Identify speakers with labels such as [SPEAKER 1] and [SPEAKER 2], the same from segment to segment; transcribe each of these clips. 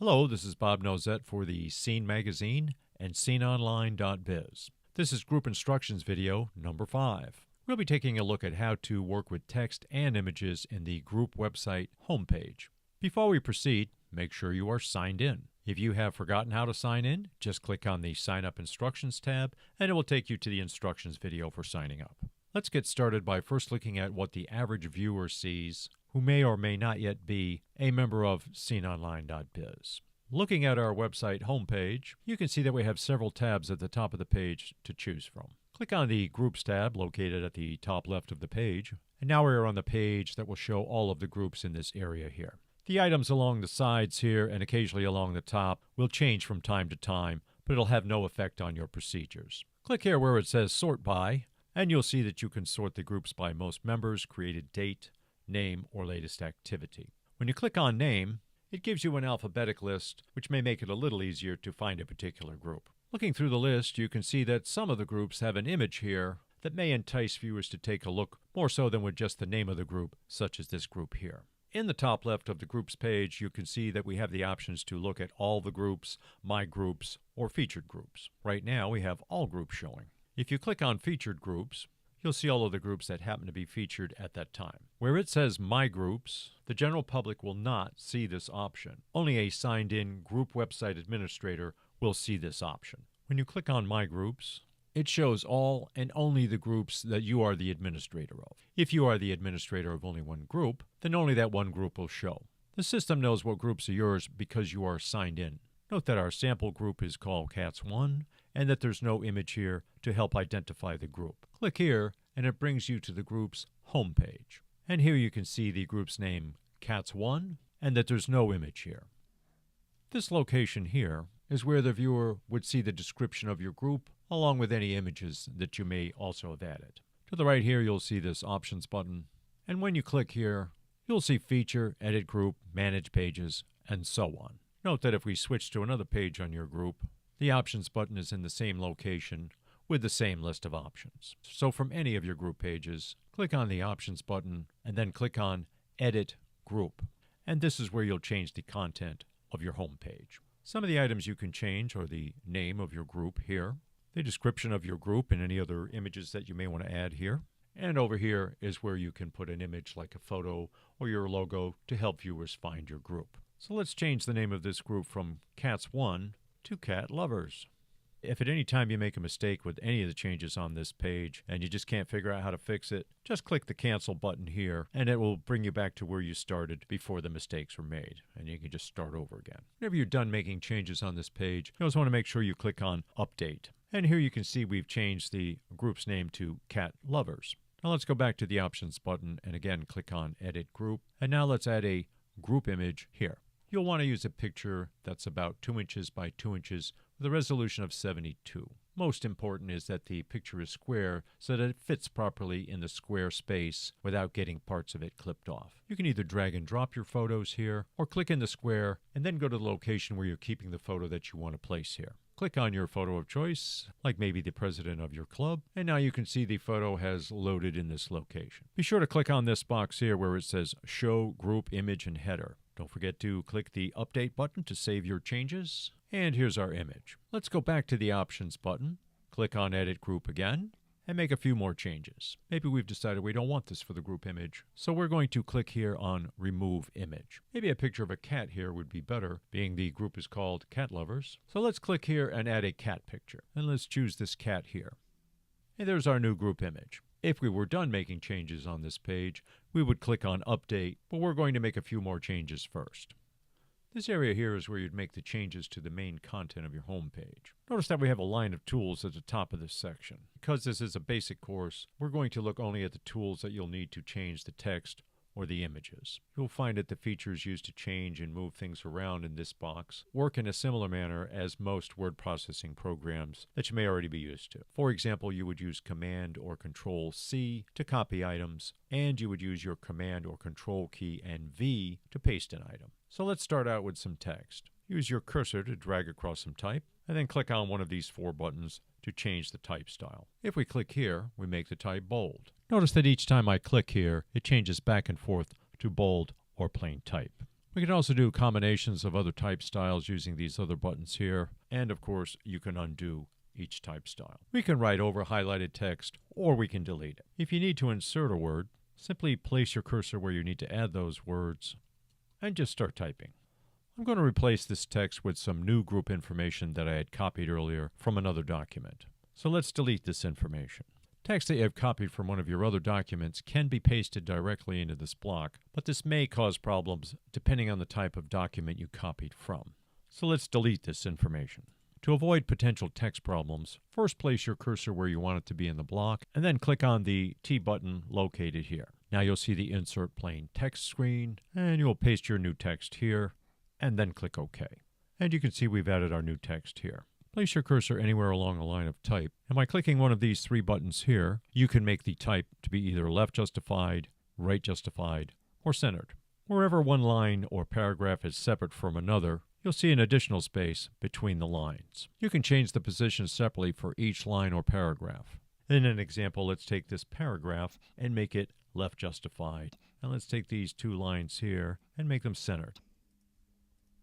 [SPEAKER 1] Hello, this is Bob Nozet for the Scene Magazine and sceneonline.biz. This is group instructions video number 5. We'll be taking a look at how to work with text and images in the group website homepage. Before we proceed, make sure you are signed in. If you have forgotten how to sign in, just click on the Sign Up Instructions tab and it will take you to the instructions video for signing up. Let's get started by first looking at what the average viewer sees who may or may not yet be a member of sceneonline.biz. Looking at our website homepage, you can see that we have several tabs at the top of the page to choose from. Click on the Groups tab located at the top left of the page, and now we are on the page that will show all of the groups in this area here. The items along the sides here and occasionally along the top will change from time to time, but it'll have no effect on your procedures. Click here where it says Sort By, and you'll see that you can sort the groups by most members, created date, name, or latest activity. When you click on Name, it gives you an alphabetic list, which may make it a little easier to find a particular group. Looking through the list, you can see that some of the groups have an image here that may entice viewers to take a look more so than with just the name of the group, such as this group here. In the top left of the groups page, you can see that we have the options to look at all the groups, my groups, or featured groups. Right now, we have all groups showing. If you click on featured groups, you'll see all of the groups that happen to be featured at that time. Where it says My Groups, the general public will not see this option. Only a signed-in group website administrator will see this option. When you click on My Groups, it shows all and only the groups that you are the administrator of. If you are the administrator of only one group, then only that one group will show. The system knows what groups are yours because you are signed in. Note that our sample group is called Cats1 and that there's no image here to help identify the group. Click here and it brings you to the group's homepage. And here you can see the group's name, Cats1, and that there's no image here. This location here is where the viewer would see the description of your group along with any images that you may also have added. To the right here, you'll see this Options button, and when you click here, you'll see Feature, Edit Group, Manage Pages, and so on. Note that if we switch to another page on your group, the Options button is in the same location with the same list of options. So from any of your group pages, click on the Options button and then click on Edit Group. And this is where you'll change the content of your home page. Some of the items you can change are the name of your group here, the description of your group and any other images that you may want to add here. And over here is where you can put an image like a photo or your logo to help viewers find your group. So let's change the name of this group from Cats1 to Cat Lovers. If at any time you make a mistake with any of the changes on this page and you just can't figure out how to fix it, just click the Cancel button here and it will bring you back to where you started before the mistakes were made, and you can just start over again. Whenever you're done making changes on this page, you also want to make sure you click on Update. And here you can see we've changed the group's name to Cat Lovers. Now let's go back to the Options button and again click on Edit Group. And now let's add a group image here. You'll want to use a picture that's about 2 inches by 2 inches with a resolution of 72. Most important is that the picture is square so that it fits properly in the square space without getting parts of it clipped off. You can either drag and drop your photos here or click in the square and then go to the location where you're keeping the photo that you want to place here. Click on your photo of choice, like maybe the president of your club, and now you can see the photo has loaded in this location. Be sure to click on this box here where it says Show Group Image and Header. Don't forget to click the Update button to save your changes. And here's our image. Let's go back to the Options button, click on Edit Group again, and make a few more changes. Maybe we've decided we don't want this for the group image, so we're going to click here on Remove Image. Maybe a picture of a cat here would be better, being the group is called Cat Lovers. So let's click here and add a cat picture. And let's choose this cat here. And there's our new group image. If we were done making changes on this page, we would click on Update, but we're going to make a few more changes first. This area here is where you'd make the changes to the main content of your home page. Notice that we have a line of tools at the top of this section. Because this is a basic course, we're going to look only at the tools that you'll need to change the text or the images. You'll find that the features used to change and move things around in this box work in a similar manner as most word processing programs that you may already be used to. For example, you would use Command or Control C to copy items, and you would use your Command or Control key and V to paste an item. So let's start out with some text. Use your cursor to drag across some type, and then click on one of these 4 buttons to change the type style. If we click here, we make the type bold. Notice that each time I click here, it changes back and forth to bold or plain type. We can also do combinations of other type styles using these other buttons here, and of course you can undo each type style. We can write over highlighted text, or we can delete it. If you need to insert a word, simply place your cursor where you need to add those words, and just start typing. I'm going to replace this text with some new group information that I had copied earlier from another document. So let's delete this information. Text that you have copied from one of your other documents can be pasted directly into this block, but this may cause problems depending on the type of document you copied from. So let's delete this information. To avoid potential text problems, first place your cursor where you want it to be in the block, and then click on the T button located here. Now you'll see the Insert Plain Text screen, and you'll paste your new text here, and then click OK. And you can see we've added our new text here. Place your cursor anywhere along the line of type, and by clicking one of these three buttons here, you can make the type to be either left justified, right justified, or centered. Wherever one line or paragraph is separate from another, you'll see an additional space between the lines. You can change the position separately for each line or paragraph. In an example, let's take this paragraph and make it left justified. And let's take these two lines here and make them centered.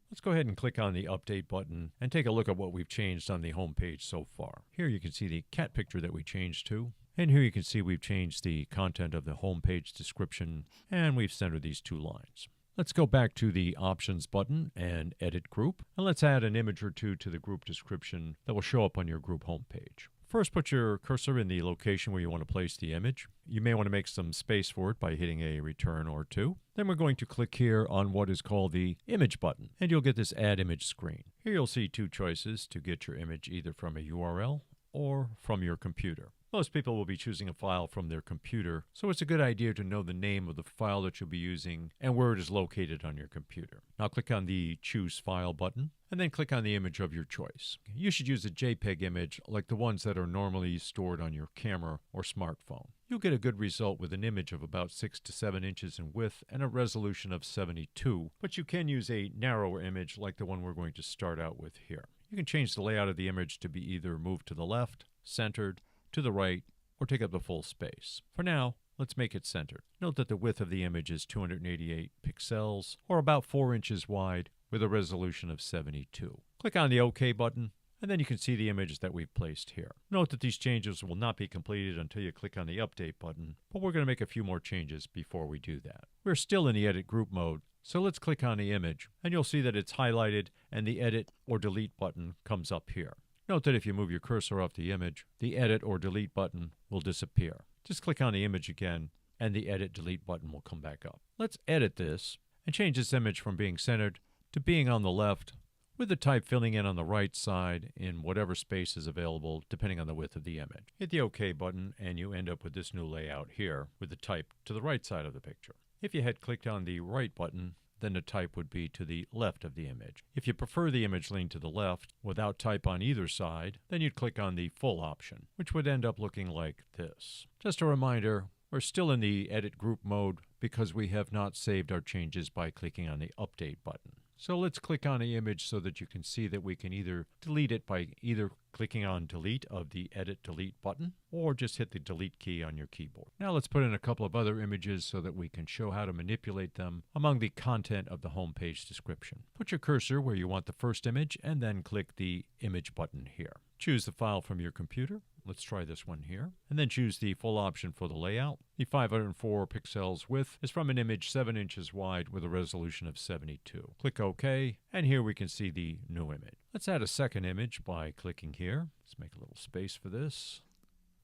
[SPEAKER 1] Let's go ahead and click on the Update button and take a look at what we've changed on the home page so far. Here you can see the cat picture that we changed to. And here you can see we've changed the content of the home page description, and we've centered these two lines. Let's go back to the Options button and Edit Group, and let's add an image or two to the group description that will show up on your group homepage. First, put your cursor in the location where you want to place the image. You may want to make some space for it by hitting a return or two. Then we're going to click here on what is called the Image button, and you'll get this Add Image screen. Here you'll see two choices to get your image either from a URL or from your computer. Most people will be choosing a file from their computer, so it's a good idea to know the name of the file that you'll be using and where it is located on your computer. Now click on the Choose File button, and then click on the image of your choice. You should use a JPEG image like the ones that are normally stored on your camera or smartphone. You'll get a good result with an image of about 6 to 7 inches in width and a resolution of 72, but you can use a narrower image like the one we're going to start out with here. You can change the layout of the image to be either moved to the left, centered, to the right, or take up the full space. For now, let's make it centered. Note that the width of the image is 288 pixels, or about 4 inches wide, with a resolution of 72. Click on the OK button, and then you can see the image that we've placed here. Note that these changes will not be completed until you click on the Update button, but we're going to make a few more changes before we do that. We're still in the Edit Group mode, so let's click on the image, and you'll see that it's highlighted and the Edit or Delete button comes up here. Note that if you move your cursor off the image, the Edit or Delete button will disappear. Just click on the image again, and the Edit Delete button will come back up. Let's edit this and change this image from being centered to being on the left, with the type filling in on the right side in whatever space is available depending on the width of the image. Hit the OK button, and you end up with this new layout here with the type to the right side of the picture. If you had clicked on the right button, then the type would be to the left of the image. If you prefer the image lean to the left without type on either side, then you'd click on the full option, which would end up looking like this. Just a reminder, we're still in the Edit Group mode because we have not saved our changes by clicking on the Update button. So let's click on the image so that you can see that we can either delete it by either clicking on Delete of the Edit Delete button, or just hit the Delete key on your keyboard. Now let's put in a couple of other images so that we can show how to manipulate them among the content of the homepage description. Put your cursor where you want the first image, and then click the Image button here. Choose the file from your computer. Let's try this one here. And then choose the full option for the layout. The 504 pixels width is from an image 7 inches wide with a resolution of 72. Click OK, and here we can see the new image. Let's add a second image by clicking here. Let's make a little space for this.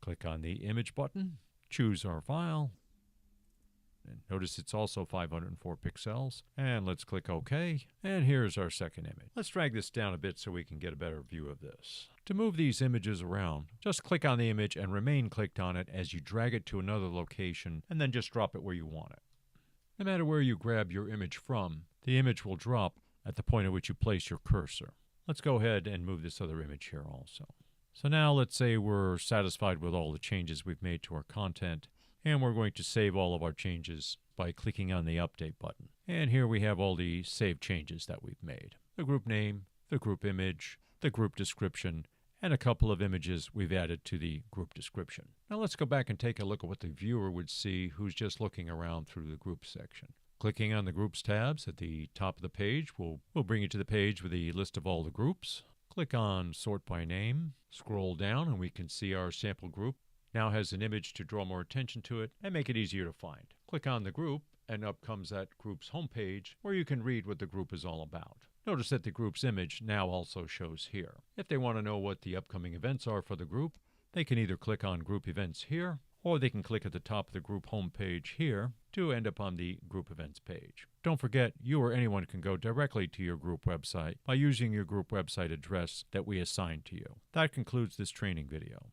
[SPEAKER 1] Click on the Image button. Choose our file. And notice it's also 504 pixels. And let's click OK. And here's our second image. Let's drag this down a bit so we can get a better view of this. To move these images around, just click on the image and remain clicked on it as you drag it to another location, and then just drop it where you want it. No matter where you grab your image from, the image will drop at the point at which you place your cursor. Let's go ahead and move this other image here also. So now let's say we're satisfied with all the changes we've made to our content, and we're going to save all of our changes by clicking on the Update button. And here we have all the saved changes that we've made. The group name, the group image, the group description, and a couple of images we've added to the group description. Now let's go back and take a look at what the viewer would see who's just looking around through the group section. Clicking on the Groups tabs at the top of the page will bring you to the page with the list of all the groups. Click on Sort by Name. Scroll down and we can see our sample group now has an image to draw more attention to it and make it easier to find. Click on the group and up comes that group's homepage where you can read what the group is all about. Notice that the group's image now also shows here. If they want to know what the upcoming events are for the group, they can either click on Group Events here, or they can click at the top of the group homepage here to end up on the Group Events page. Don't forget, you or anyone can go directly to your group website by using your group website address that we assign to you. That concludes this training video.